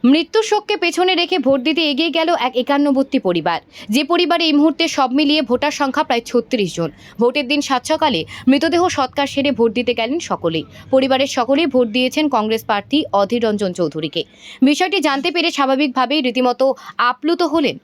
মৃত্যুর শোককে পেছনে রেখে ভোট দিতে এগিয়ে গেল এক 51 পরিবার। যে পরিবারে এই মুহূর্তে সব মিলিয়ে ভোটার সংখ্যা প্রায় 36 জন। ভোটের দিন সাত সকালে মৃতদেহ সৎকার সেরে ভোট দিতে গেলেন সকলেই। পরিবারের সকলেই ভোট দিয়েছেন কংগ্রেস প্রার্থী অধীর রঞ্জন চৌধুরীকে। বিষয়টি জানতে পেরে স্বাভাবিকভাবেই রীতিমতো আপ্লুত হলেন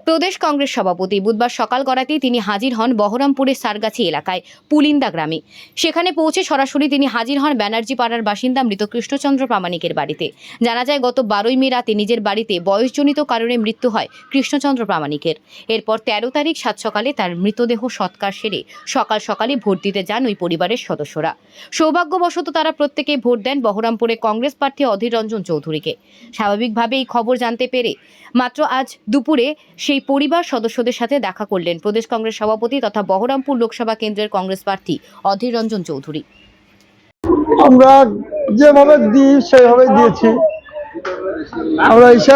প্রদেশ কংগ্রেস সভাপতি। বুধবার সকাল গড়াতেই তিনি হাজির হন বহরমপুরের সারগাছি এলাকায় পুলিন্দা গ্রামে। সেখানে পৌঁছে সরাসরি তিনি হাজির হন ব্যানার্জি পাড়ার বাসিন্দা মৃত কৃষ্ণচন্দ্র প্রামাণিকের বাড়িতে। জানা যায় গত 12ই মে রাতে নিজের বাড়িতে বয়সজনিত কারণে মৃত্যু হয় কৃষ্ণচন্দ্র প্রামাণিকের। এরপর 13 তারিখ সাত সকালে তার মৃতদেহ সৎকার সেরে সকাল সকালে ভোট দিতে যান ওই পরিবারের সদস্যরা। সৌভাগ্যবশত তারা প্রত্যেকেই ভোট দেন বহরমপুরে কংগ্রেস প্রার্থী অধীর রঞ্জন চৌধুরীকে। স্বাভাবিকভাবে এই খবর জানতে পেরে মাত্র আজ দুপুরে সেই পরিবার সদস্যদের সাথে দেখা করলেন প্রদেশ কংগ্রেস সভাপতি তথা বহরমপুর লোকসভা কেন্দ্রের কংগ্রেস প্রার্থী অধীর রঞ্জন চৌধুরী। আমরা যেভাবে দিই সেইভাবে দিয়েছি। আমরা এসে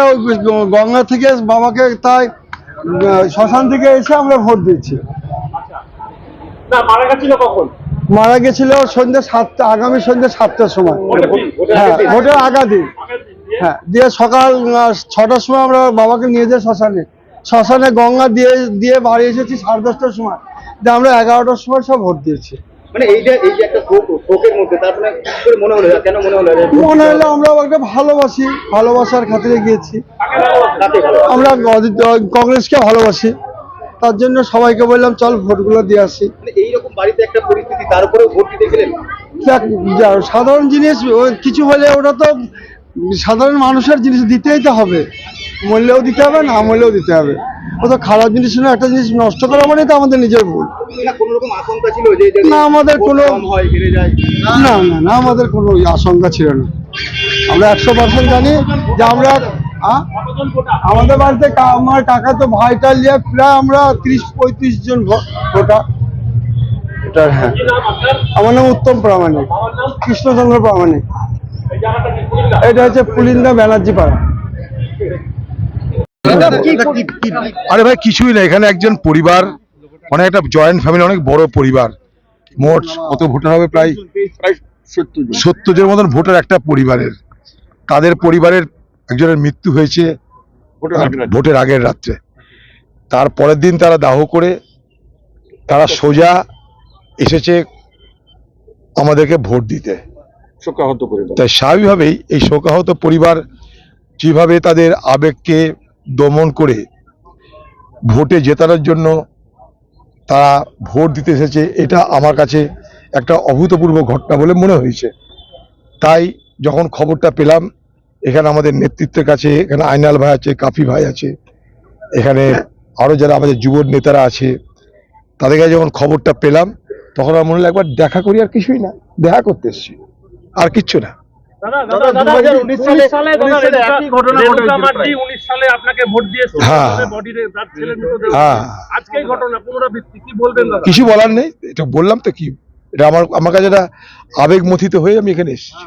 গঙ্গা থেকে বাবাকে তাই শ্মশান থেকে এসে আমরা ভোট দিয়েছি। মারা গেছিল সন্ধ্যে 7টা, আগামী সন্ধ্যে 7টার সময়। হ্যাঁ, ভোটের আগা দিন। হ্যাঁ, দিয়ে সকাল 6টার সময় আমরা বাবাকে নিয়ে যাই শ্মশানে গঙ্গা দিয়ে বাড়ি এসেছি 10:30টার সময়। দিয়ে আমরা 11টার সময় সব ভোট দিয়েছি। মানে এই যে একটা শোকের মধ্যে তারপরে মনে হলো, কেন মনে হলো? মনে হলো আমরা ওকে ভালোবাসার খাতিরে গিয়েছি। আমরা কংগ্রেসকে ভালোবাসি, তার জন্য সবাইকে বললাম চল ভোটগুলো দিয়ে আসি। এইরকম বাড়িতে একটা পরিস্থিতি, তারপরে ভোট দিতে গেলেন। সাধারণ জিনিস কিছু হলে ওটা তো সাধারণ মানুষের জিনিস দিতেই তো হবে, মূল্যেও দিতে হবে, না মূল্যেও দিতে হবে। ও তো খারাপ জিনিস না, একটা জিনিস নষ্ট করা মানে তো আমাদের নিজের ভুল। কোনো রকম আশঙ্কা ছিল যে না, আমাদের কোনো না আমাদের কোনো আশঙ্কা ছিল না। আমরা 100% জানি যে আমরা আমাদের বাড়িতে আমার কাকা তো ভাইটাল নিয়ে প্রায় আমরা 30-35 জন ভোটার। হ্যাঁ, আমার নাম উত্তম প্রামাণিক, কৃষ্ণচন্দ্র প্রামাণিক। এটা হচ্ছে পুলিন্দা ব্যানার্জি পাড়া। আরে ভাই কিছুই না, এখানে একজন পরিবার, মানে একটা জয়েন্ট ফ্যামিলি, অনেক বড় পরিবার। মোট কত ভোটার হবে? প্রায় 70 জনের মতন ভোটার একটা পরিবারের। তাদের পরিবারের একজনের মৃত্যু হয়েছে ভোটের আগের রাত্রে। তার পরের দিন তারা দাহ করে তারা সোজা এসেছে আমাদেরকে ভোট দিতে। তাই স্বাভাবিকভাবেই এই শোকাহত পরিবার যেভাবে তাদের আবেগকে দমন করে ভোটে জেতানোর জন্য তারা ভোট দিতে এসেছে, এটা আমার কাছে একটা অভূতপূর্ব ঘটনা বলে মনে হয়েছে। তাই যখন খবরটা পেলাম, এখানে আমাদের নেতৃত্বের কাছে, এখানে আইনাল ভাই আছে, কাফি ভাই আছে, এখানে আরো যারা আমাদের যুব নেতারা আছে, তাদের কাছে যখন খবরটা পেলাম তখন আমার মনে হলো একবার দেখা করি। আর কিছুই না, দেখা করতে এসেছি, আর কিচ্ছু না। কিছু বলার নেই, এটা বললাম তো কি, এটা আমার কাছে একটা আবেগ মথিত হয়ে আমি এখানে এসেছি।